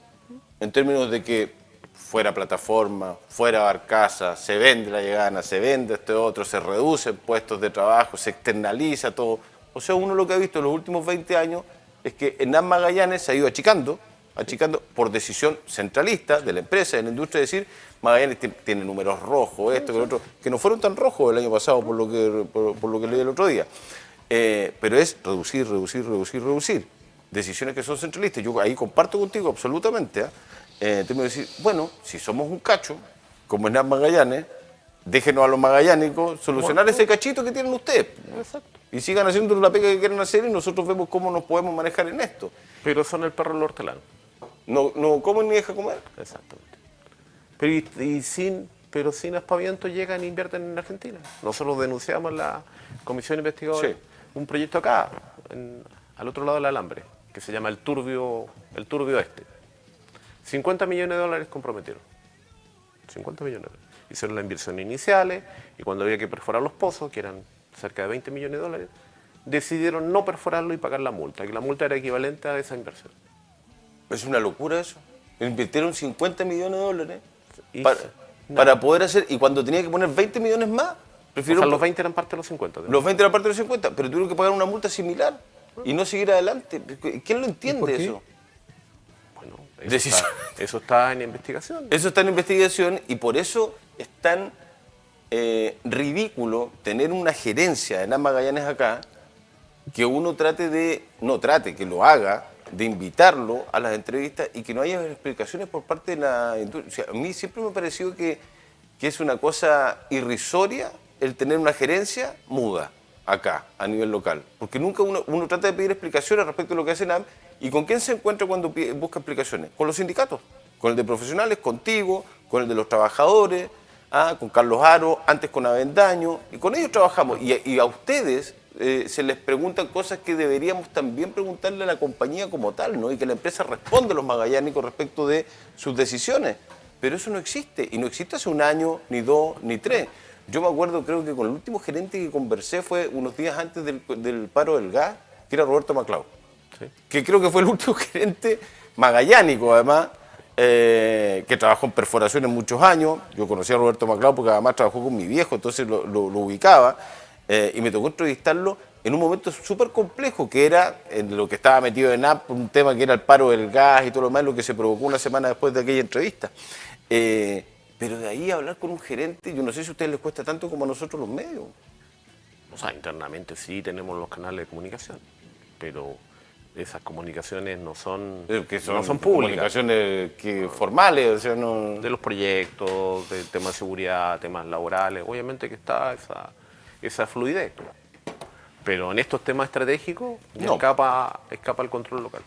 en términos de que fuera plataforma, fuera barcaza, se vende la llegada, se vende este otro, se reducen puestos de trabajo, se externaliza todo. O sea, uno lo que ha visto en los últimos 20 años es que ENAP Magallanes se ha ido achicando por decisión centralista de la empresa, de la industria, decir, Magallanes tiene números rojos, esto, que lo otro, que no fueron tan rojos el año pasado por lo que leí el otro día. Pero es reducir. Decisiones que son centralistas. Yo ahí comparto contigo absolutamente. Tengo que decir, bueno, si somos un cacho, como ENAP Magallanes, déjenos a los magallánicos solucionar ese cachito que tienen ustedes. Exacto. Y sigan haciendo la pega que quieren hacer y nosotros vemos cómo nos podemos manejar en esto. Pero son el perro del hortelano. No comen ni deja comer. Exactamente. Pero sin aspaviento llegan e invierten en Argentina. Nosotros denunciamos en la comisión investigadora Sí. un proyecto acá, al otro lado del alambre, que se llama el Turbio Este. 50 millones de dólares comprometieron. 50 millones de dólares. Hicieron las inversiones iniciales y cuando había que perforar los pozos, que eran cerca de 20 millones de dólares, decidieron no perforarlo y pagar la multa, que la multa era equivalente a esa inversión. Es una locura eso. Invirtieron 50 millones de dólares Y- para poder hacer, y cuando tenía que poner 20 millones más, O prefirieron sea, los 20 eran parte de los 50. ¿no? los 20 era parte de los 50, pero tuvieron que pagar una multa similar y no seguir adelante. ¿Quién lo ¿Y por entiende qué? eso? Bueno, Decisión. eso está en investigación. Eso está en investigación y por eso es tan ridículo tener una gerencia de ENAP Magallanes acá que uno que lo haga, de invitarlo a las entrevistas y que no haya explicaciones por parte de la industria. O sea, a mí siempre me ha parecido que es una cosa irrisoria el tener una gerencia muda acá, a nivel local. Porque nunca uno trata de pedir explicaciones respecto a lo que hace NAP. ¿Y con quién se encuentra cuando busca explicaciones? Con los sindicatos, con el de profesionales, contigo, con el de los trabajadores, con Carlos Aro, antes con Avendaño, y con ellos trabajamos. Y a ustedes se les preguntan cosas que deberíamos también preguntarle a la compañía como tal, ¿no? Y que la empresa responda a los magallánicos respecto de sus decisiones. Pero eso no existe, y no existe hace un año, ni 2, ni 3. Yo me acuerdo, creo que con el último gerente que conversé fue unos días antes del paro del gas, que era Roberto Maclau. Sí. Que creo que fue el último gerente magallánico, además, que trabajó en perforaciones muchos años. Yo conocí a Roberto Maclau porque además trabajó con mi viejo, entonces lo ubicaba. Y me tocó entrevistarlo en un momento súper complejo, que era en lo que estaba metido en ENAP, un tema que era el paro del gas y todo lo demás, lo que se provocó una semana después de aquella entrevista. Pero de ahí a hablar con un gerente, yo no sé si a ustedes les cuesta tanto como a nosotros los medios. O sea, internamente sí tenemos los canales de comunicación, pero esas comunicaciones no son, Que no son públicas. comunicaciones formales, o sea, no... De los proyectos, de temas de seguridad, temas laborales, obviamente que está esa fluidez. Pero en estos temas estratégicos ya No. escapa el control local.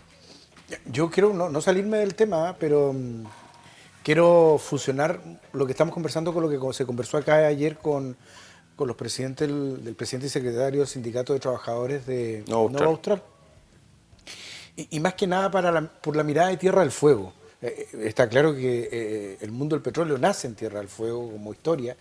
Yo quiero no salirme del tema, pero quiero fusionar lo que estamos conversando con lo que se conversó acá ayer con los presidentes del presidente y secretario del Sindicato de Trabajadores de Nova Austral. Y más que nada por la mirada de Tierra del Fuego. Está claro que el mundo del petróleo nace en Tierra del Fuego como historia,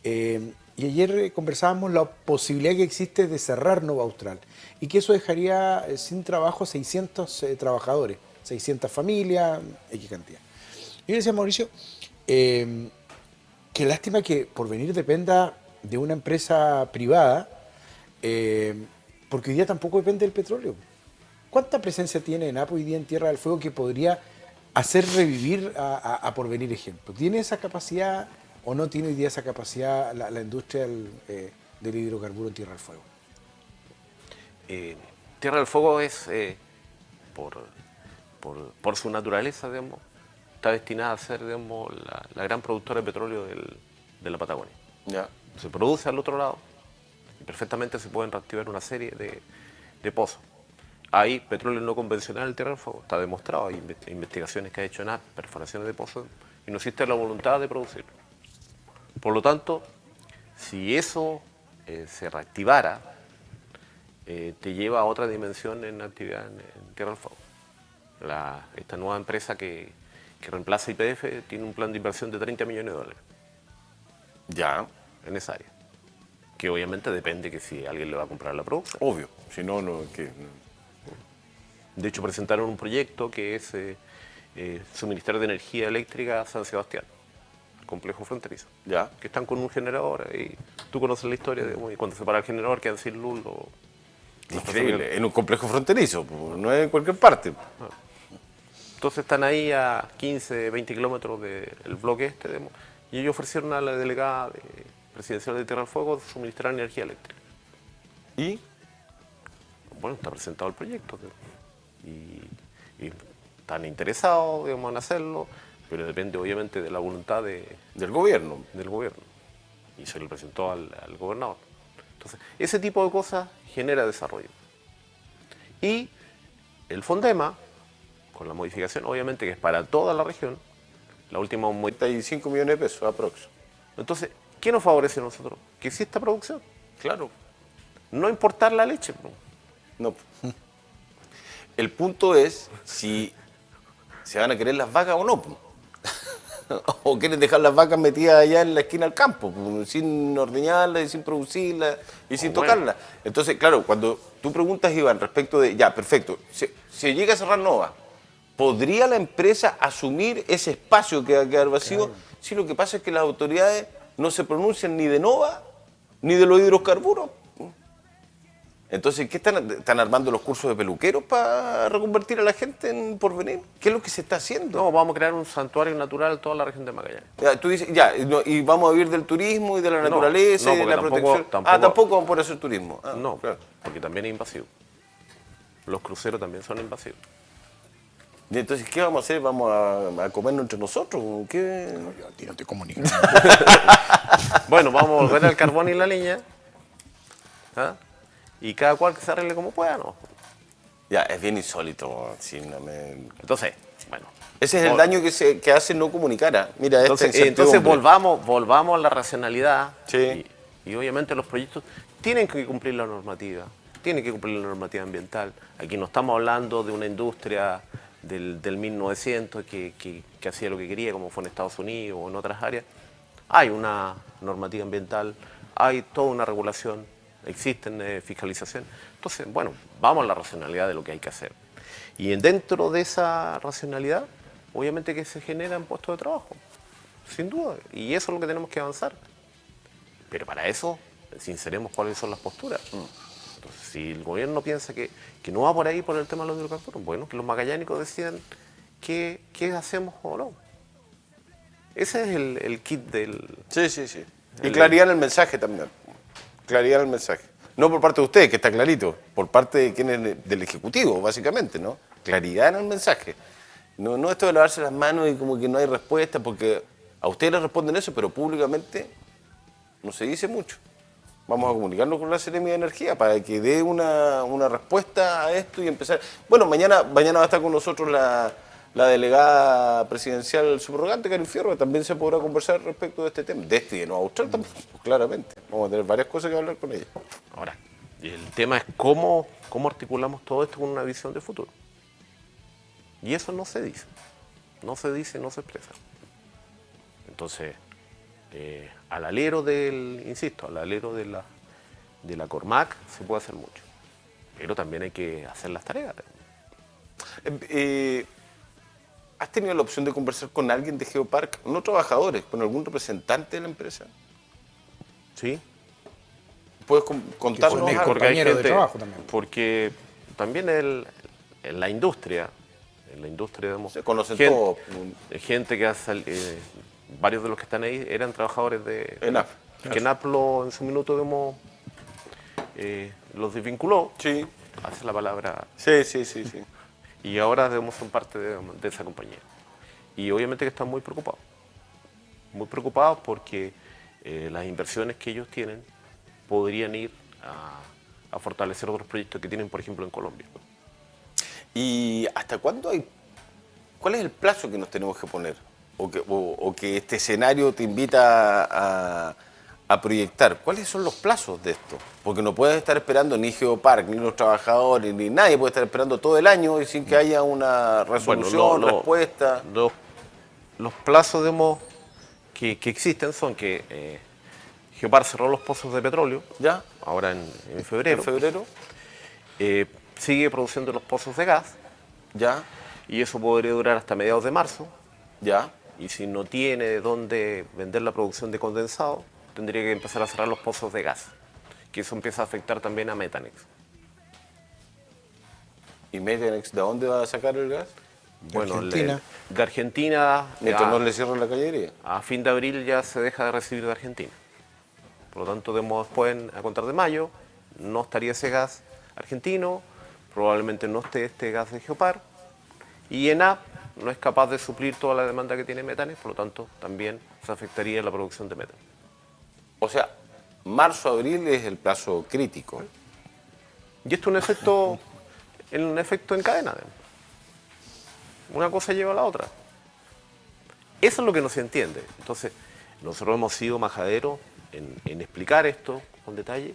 Y ayer conversábamos la posibilidad que existe de cerrar Nova Austral y que eso dejaría sin trabajo 600 trabajadores, 600 familias, X cantidad. Y yo le decía a Mauricio, qué lástima que Porvenir dependa de una empresa privada, porque hoy día tampoco depende del petróleo. ¿Cuánta presencia tiene ENAP hoy día en Tierra del Fuego que podría hacer revivir a Porvenir, ejemplo? ¿Tiene esa capacidad o no tiene hoy día esa capacidad la industria del hidrocarburo en Tierra del Fuego? Tierra del Fuego es, por su naturaleza, digamos, está destinada a ser, digamos, la gran productora de petróleo de la Patagonia. Ya. Se produce al otro lado y perfectamente se pueden reactivar una serie de pozos. Hay petróleo no convencional en Tierra del Fuego, está demostrado, hay investigaciones que ha hecho ENAP, perforaciones de pozos, y no existe la voluntad de producirlo. Por lo tanto, si eso se reactivara, te lleva a otra dimensión en actividad en Tierra del Fuego. Esta nueva empresa que reemplaza YPF tiene un plan de inversión de $30 millones. Ya. En esa área. Que obviamente depende que si alguien le va a comprar la producción. Obvio. Si no, no. De hecho, presentaron un proyecto que es suministrar de energía eléctrica a San Sebastián, el complejo fronterizo. Ya. Que están con un generador y tú conoces la historia, digamos, y cuando se para el generador quedan sin luz. Increíble. En un complejo fronterizo, pues, no es en cualquier parte. Entonces están ahí a 15, 20 kilómetros del bloque este, digamos, y ellos ofrecieron a la delegada presidencial de Tierra del Fuego suministrar energía eléctrica. Y bueno, está presentado el proyecto, y están interesados, digamos, en hacerlo, pero depende obviamente de la voluntad del gobierno. Del gobierno. Y se le presentó al gobernador. Entonces, ese tipo de cosas genera desarrollo. Y el Fondema, con la modificación, obviamente que es para toda la región, la última modificación. 35 millones de pesos, aprox. Entonces, ¿qué nos favorece a nosotros? Que exista producción. Claro. No importar la leche. No. El punto es si se van a querer las vacas o no. O quieren dejar las vacas metidas allá en la esquina del campo, sin ordeñarlas y sin producirlas y sin tocarlas. Entonces, claro, cuando tú preguntas, Iván, respecto de, ya, perfecto, se llega a cerrar Nova, ¿podría la empresa asumir ese espacio que va a quedar vacío? Claro. Sí, lo que pasa es que las autoridades no se pronuncian ni de Nova ni de los hidrocarburos. Entonces, ¿qué están armando los cursos de peluqueros para reconvertir a la gente en Porvenir? ¿Qué es lo que se está haciendo? No, vamos a crear un santuario natural en toda la región de Magallanes. Ya, tú dices, ya, y vamos a vivir del turismo y de la naturaleza y de la protección. Tampoco vamos por hacer turismo. No, claro, porque también es invasivo. Los cruceros también son invasivos. ¿Y entonces qué vamos a hacer? ¿Vamos a comernos entre nosotros? ¿Qué? No, yo a ti no te comunico. Bueno, vamos a volver al carbón y la leña. ¿Ah? Y cada cual que se arregle como pueda, ¿no? Ya, es bien insólito. Sí, Entonces, bueno. Ese es el daño que hace no comunicar. ¿Ah? Mira, entonces volvamos a la racionalidad. Sí. Y obviamente los proyectos tienen que cumplir la normativa. Tienen que cumplir la normativa ambiental. Aquí no estamos hablando de una industria del 1900 que hacía lo que quería, como fue en Estados Unidos o en otras áreas. Hay una normativa ambiental, hay toda una regulación. Existen fiscalización. Entonces, bueno, vamos a la racionalidad de lo que hay que hacer. Y dentro de esa racionalidad, obviamente que se generan puestos de trabajo, sin duda. Y eso es lo que tenemos que avanzar. Pero para eso, sinceremos cuáles son las posturas. Entonces, si el gobierno piensa que no va por ahí por el tema de los hidrocarburos, bueno, que los magallánicos decidan qué hacemos o no. Ese es el kit del... Sí. Y claridad en el mensaje también. Claridad en el mensaje. No por parte de ustedes, que está clarito, por parte de quienes del Ejecutivo, básicamente, ¿no? Claridad en el mensaje. No esto de lavarse las manos y como que no hay respuesta, porque a ustedes les responden eso, pero públicamente no se dice mucho. Vamos a comunicarnos con la Seremi de Energía para que dé una respuesta a esto y empezar. Bueno, mañana va a estar con nosotros la delegada presidencial subrogante, Karin Fierro, que también se podrá conversar respecto de este tema, de este y de Nueva Austral también, pues, claramente. Vamos a tener varias cosas que hablar con ella. Ahora, el tema es cómo articulamos todo esto con una visión de futuro. Y eso no se dice, no se expresa. Entonces, al alero del, insisto, al alero de la Cormac se puede hacer mucho. Pero también hay que hacer las tareas. ¿Has tenido la opción de conversar con alguien de Geopark, no trabajadores, con algún representante de la empresa? ¿Sí? ¿Puedes contarnos Con el algo? compañero de trabajo también. Porque también en la industria, digamos, Se conocen gente, todos. gente que varios de los que están ahí eran trabajadores de ENAP. que ENAP en su minuto los desvinculó, Sí, hace la palabra, sí. y ahora son parte de esa compañía. Y obviamente que están muy preocupados porque las inversiones que ellos tienen podrían ir a fortalecer otros proyectos que tienen, por ejemplo, en Colombia. ¿Y hasta cuándo hay? ¿Cuál es el plazo que nos tenemos que poner? O que este escenario te invita a proyectar. ¿Cuáles son los plazos de esto? Porque no puedes estar esperando ni Geopark, ni los trabajadores, ni nadie puede estar esperando todo el año y sin que haya una resolución, respuesta. Los plazos que existen son que Geopark cerró los pozos de petróleo, ¿Ya? ahora en febrero. ¿En febrero? Sigue produciendo los pozos de gas, ¿Ya? y eso podría durar hasta mediados de marzo. ¿Ya? Y si no tiene dónde vender la producción de condensado, tendría que empezar a cerrar los pozos de gas, que eso empieza a afectar también a Metanex. ¿Y Methanex de dónde va a sacar el gas? Bueno, Argentina. de Argentina, Mientras no le cierran la cañería. a fin de abril ya se deja de recibir de Argentina. Por lo tanto, después, a contar de mayo, no estaría ese gas argentino, probablemente no esté este gas de Geopar, y ENAP no es capaz de suplir toda la demanda que tiene Metanex, por lo tanto, también se afectaría la producción de Metanex. O sea, marzo-abril es el plazo crítico. Y esto es un efecto en cadena. Digamos. Una cosa lleva a la otra. Eso es lo que no se entiende. Entonces, nosotros hemos sido majaderos en explicar esto con detalle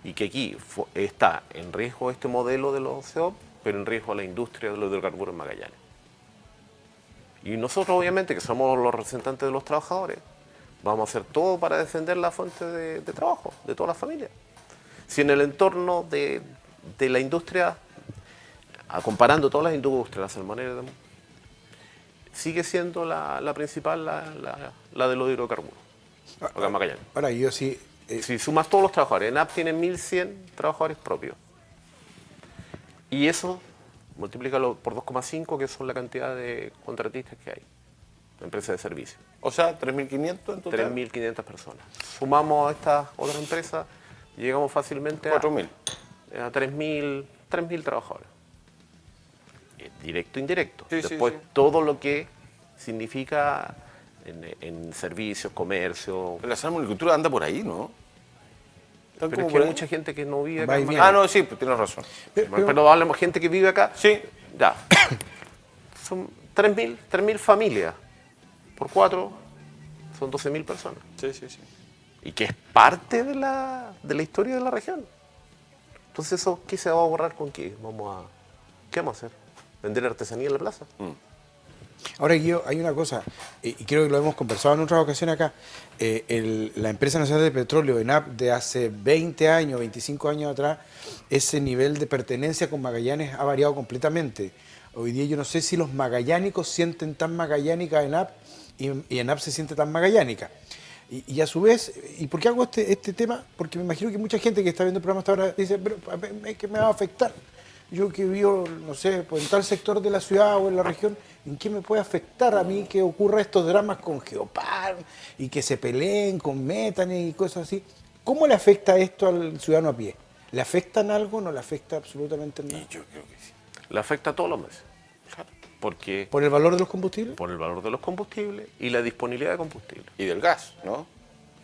y que aquí está en riesgo este modelo de los CEOP, pero en riesgo la industria de los hidrocarburos en Magallanes. Y nosotros, obviamente, que somos los representantes de los trabajadores, vamos a hacer todo para defender la fuente de trabajo de todas las familias. Si en el entorno de la industria, comparando todas las industrias, la salmonera, sigue siendo la principal la de los hidrocarburos, acá en Magallanes. Ahora, yo sí... Si sumas todos los trabajadores, ENAP tiene 1.100 trabajadores propios. Y eso, multiplícalo por 2,5, que son la cantidad de contratistas que hay, empresas de servicio. O sea, 3.500 en total. 3.500 personas. Sumamos a estas otras empresas y llegamos fácilmente 4.000. a 3.000 trabajadores. Directo e indirecto. Sí, Después sí. todo lo que significa en servicios, comercio. La salmonicultura anda por ahí, ¿no? ¿Están Pero como es que por hay ahí? mucha gente que no vive Va acá. y en viene. Magallanes. Ah, no, sí, pues tienes razón. Pero hablemos gente que vive acá. Sí. Ya. Son 3.000 familias. Por 4 son 12.000 personas. Sí. Y que es parte de la historia de la región. Entonces, ¿eso qué se va a borrar con qué? ¿Qué vamos a hacer? ¿Vender artesanía en la plaza? Ahora, Guido, hay una cosa, y creo que lo hemos conversado en otras ocasiones acá. La Empresa Nacional de Petróleo, ENAP, de hace 20 años, 25 años atrás, ese nivel de pertenencia con Magallanes ha variado completamente. Hoy día yo no sé si los magallánicos sienten tan magallánica a ENAP y ENAP se siente tan magallánica. Y a su vez, ¿y por qué hago este tema? Porque me imagino que mucha gente que está viendo el programa hasta ahora dice, pero ¿qué me va a afectar? Yo que vivo, no sé, pues en tal sector de la ciudad o en la región, ¿en qué me puede afectar a mí que ocurra estos dramas con Geopar y que se peleen con Metanex y cosas así? ¿Cómo le afecta esto al ciudadano a pie? ¿Le afecta en algo o no le afecta absolutamente en nada? Yo creo que sí. Le afecta todos los meses. Porque ¿Por el valor de los combustibles? por el valor de los combustibles y la disponibilidad de combustible Y del gas, ¿no?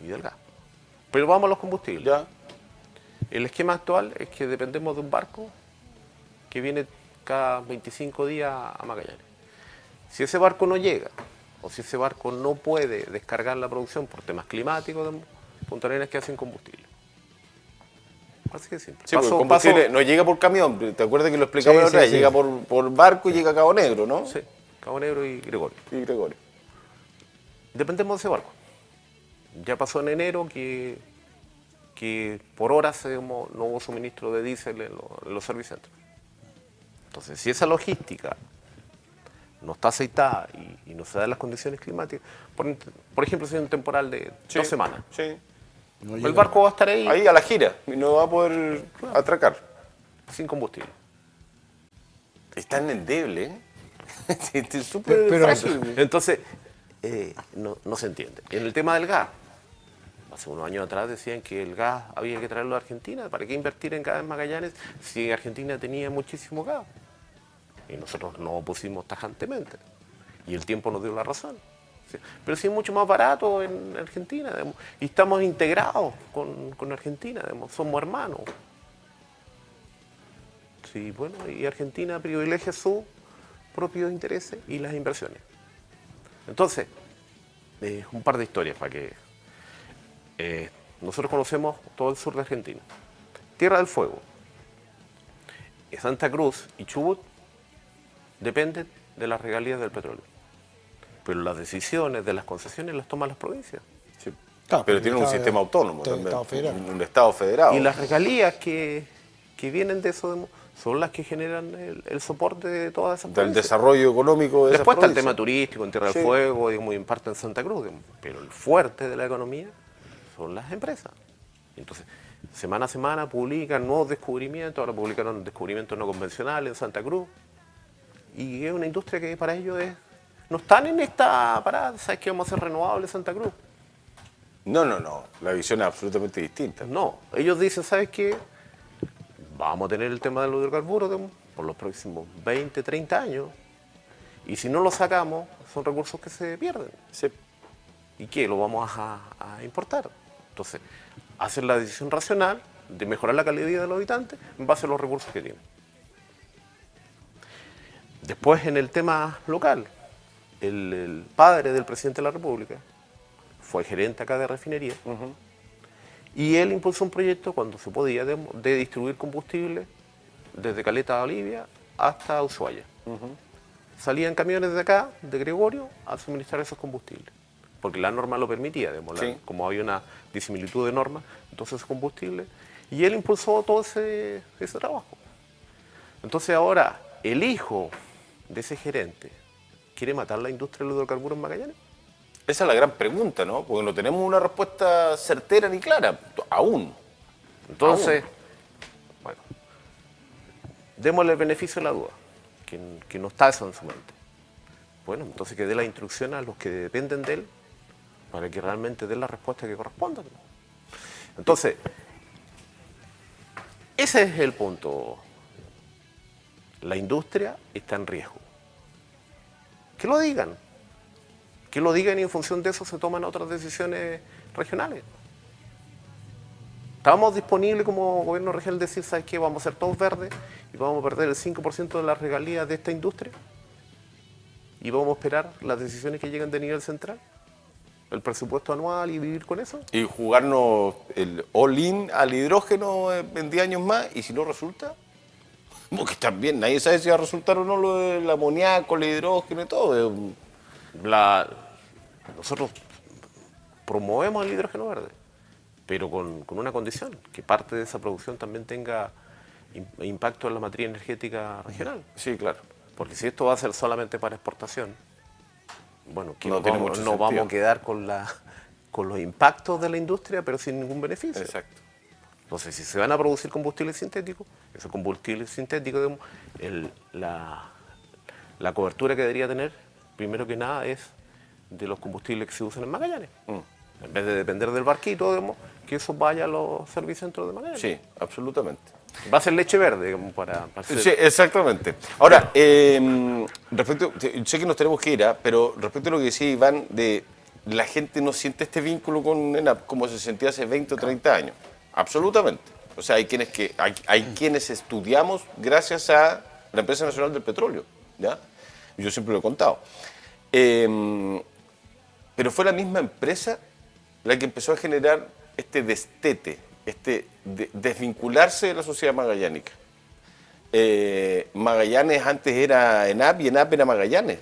y del gas. Pero vamos a los combustibles. Ya. El esquema actual es que dependemos de un barco que viene cada 25 días a Magallanes. Si ese barco no llega, o si ese barco no puede descargar la producción por temas climáticos, Punta Arenas queda sin combustible. Así que simple. Sí, porque el combustible no llega por camión. ¿Te acuerdas que lo explicamos la otra vez? sí. Llega por barco y llega a Cabo Negro, ¿no? Sí, Cabo Negro y Gregorio. Sí, Gregorio. Dependemos de ese barco. Ya pasó en enero que por horas digamos, no hubo suministro de diésel en los servicentros. Entonces, si esa logística no está aceitada y no se dan las condiciones climáticas, por ejemplo, si hay un temporal de 2 semanas, Sí. No el llega. barco va a estar ahí Ahí a la gira y no va a poder atracar. sin combustible. Es tan endeble, ¿eh? Es súper Pero- frágil. Entonces, no se entiende. En el tema del gas, hace unos años atrás decían que el gas había que traerlo a Argentina. ¿Para qué invertir en gas en Magallanes si Argentina tenía muchísimo gas? Y nosotros nos opusimos tajantemente. Y el tiempo nos dio la razón. ¿Sí? Pero sí es mucho más barato en Argentina. Digamos, y estamos integrados con Argentina. Digamos, somos hermanos. Sí, bueno, y Argentina privilegia sus propios intereses y las inversiones. Entonces, un par de historias para que... nosotros conocemos todo el sur de Argentina. Tierra del Fuego, Santa Cruz y Chubut dependen de las regalías del petróleo. Pero las decisiones de las concesiones las toman las provincias. Sí. Claro, Pero porque tienen un está- sistema autónomo está el también. Estado federal. Un Estado federado. Y las regalías que vienen de eso son las que generan el soporte de todas esas Del provincias. desarrollo económico de Después esas está el tema provincias. turístico en Tierra del Sí. Fuego, digamos, y en parte en Santa Cruz, digamos, pero el fuerte de la economía son las empresas. Entonces, semana a semana publican nuevos descubrimientos, ahora publicaron descubrimientos no convencionales en Santa Cruz, y es una industria que para ellos no están en esta parada, ¿sabes que vamos a hacer renovable Santa Cruz? No. La visión es absolutamente distinta. No, ellos dicen, ¿sabes qué? Vamos a tener el tema de los hidrocarburos digamos, por los próximos 20, 30 años, y si no lo sacamos, son recursos que se pierden. Sí. ¿Y qué? Lo vamos a importar. Entonces, hacer la decisión racional de mejorar la calidad de vida de los habitantes en base a los recursos que tienen. Después, en el tema local, el padre del presidente de la República fue gerente acá de refinería y él impulsó un proyecto cuando se podía de distribuir combustible desde Caleta de Olivia hasta Ushuaia. Salían camiones de acá, de Gregorio, a suministrar esos combustibles. Porque la norma lo permitía, digamos, Sí. como había una disimilitud de normas, entonces combustible. Y él impulsó todo ese trabajo. Entonces ahora, el hijo de ese gerente quiere matar la industria del hidrocarburo en Magallanes. Esa es la gran pregunta, ¿no? Porque no tenemos una respuesta certera ni clara, aún. Entonces, bueno, démosle el beneficio de la duda, que no está eso en su mente. Bueno, entonces que dé la instrucción a los que dependen de él para que realmente den la respuesta que corresponda. Entonces, ese es el punto. La industria está en riesgo. Que lo digan. Que lo digan y en función de eso se toman otras decisiones regionales. Estábamos disponibles como gobierno regional decir, ¿sabes qué? Vamos a ser todos verdes y vamos a perder el 5% de las regalías de esta industria y vamos a esperar las decisiones que lleguen de nivel central, el presupuesto anual y vivir con eso. Y jugarnos el all-in al hidrógeno en 10 años más, y si no resulta, porque también nadie sabe si va a resultar o no lo del amoníaco, el hidrógeno y todo. Nosotros promovemos el hidrógeno verde, pero con una condición, que parte de esa producción también tenga impacto en la matriz energética regional. Sí, claro. Porque si esto va a ser solamente para exportación, bueno, que No nos tiene vamos, mucho nos sentido. vamos a quedar con los impactos de la industria, pero sin ningún beneficio. Exacto. Entonces, si se van a producir combustibles sintéticos, esos combustibles sintéticos, digamos, la cobertura que debería tener, primero que nada, es de los combustibles que se usan en Magallanes. En vez de depender del barquito, digamos, que eso vaya a los servicentros de Magallanes. Sí, absolutamente. Va a ser leche verde, digamos, para hacer- Sí, exactamente. Ahora, respecto, sé que nos tenemos que ir, pero respecto a lo que decía Iván, de la gente no siente este vínculo con ENAP como se sentía hace 20 o 30 años. Absolutamente. O sea, hay quienes estudiamos gracias a la Empresa Nacional del Petróleo, ¿ya? Yo siempre lo he contado. Pero fue la misma empresa la que empezó a generar este destete, desvincularse de la sociedad magallánica. Magallanes antes era ENAP y ENAP era Magallanes.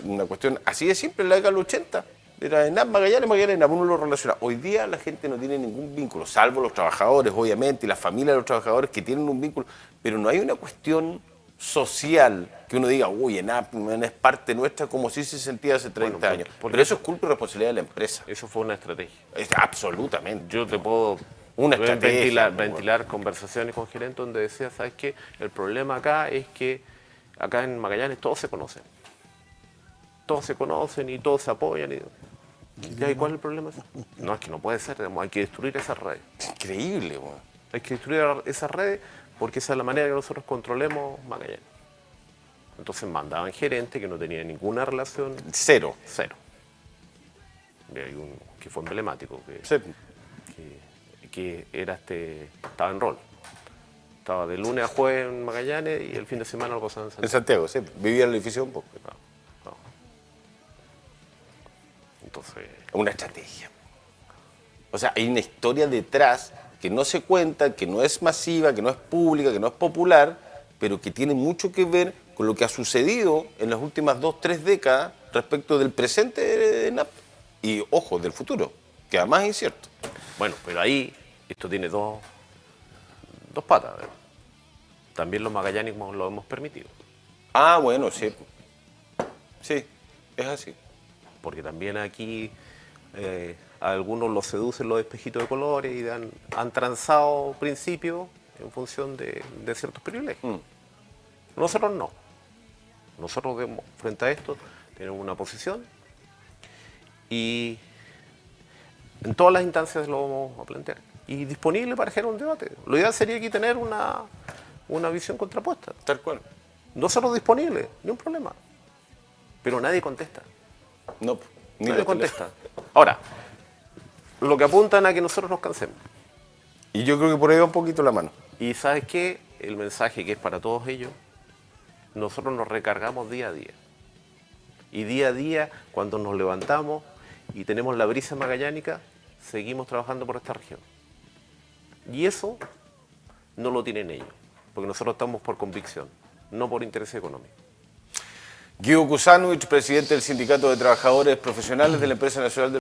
Una cuestión así de simple en la década del 80. Era ENAP, Magallanes, ENAP, uno lo relaciona. Hoy día la gente no tiene ningún vínculo, salvo los trabajadores, obviamente, y la familia de los trabajadores que tienen un vínculo, pero no hay una cuestión social que uno diga, uy, ENAP es parte nuestra, como si se sentía hace 30 años. Pero eso es culpa y responsabilidad de la empresa. Eso fue una estrategia. Absolutamente. Yo te puedo Una estrategia, ventilar conversaciones con gerentes donde decía, ¿sabes qué? El problema acá es que acá en Magallanes todos se conocen. Todos se conocen y todos se apoyan. ¿Y cuál es el problema? No, es que no puede ser, hay que destruir esas redes. Increíble, bueno. Hay que destruir esas redes porque esa es la manera que nosotros controlemos Magallanes. Entonces mandaban gerentes que no tenían ninguna relación. Cero. Y hay un que fue emblemático, Sí. que era estaba en rol. Estaba de lunes a jueves en Magallanes y el fin de semana lo pasaba en En Santiago. Santiago, sí. Vivía en el edificio un poco. No. Entonces, Una estrategia. O sea, hay una historia detrás que no se cuenta, que no es masiva, que no es pública, que no es popular, pero que tiene mucho que ver con lo que ha sucedido en las últimas 2, 3 décadas respecto del presente de ENAP y, ojo, del futuro, que además es incierto. bueno, pero ahí esto tiene dos patas. También los magallánicos lo hemos permitido. Ah, bueno, sí. Sí, es así. Porque también aquí a algunos los seducen los espejitos de colores y han transado principios en función de ciertos privilegios. Nosotros no. Nosotros frente a esto tenemos una posición y en todas las instancias lo vamos a plantear. Y disponible para generar un debate. Lo ideal sería aquí tener una visión contrapuesta. Tal cual. Nosotros disponibles, ni un problema. Pero nadie contesta. No, ni Nadie los contesta. Ahora, lo que apuntan a que nosotros nos cansemos. Y yo creo que por ahí va un poquito la mano. Y ¿sabes qué? El mensaje que es para todos ellos, nosotros nos recargamos día a día. Y día a día, cuando nos levantamos y tenemos la brisa magallánica, seguimos trabajando por esta región. Y eso no lo tienen ellos, porque nosotros estamos por convicción, no por interés económico. Guido Kusanovich, presidente del Sindicato de Trabajadores Profesionales de la Empresa Nacional de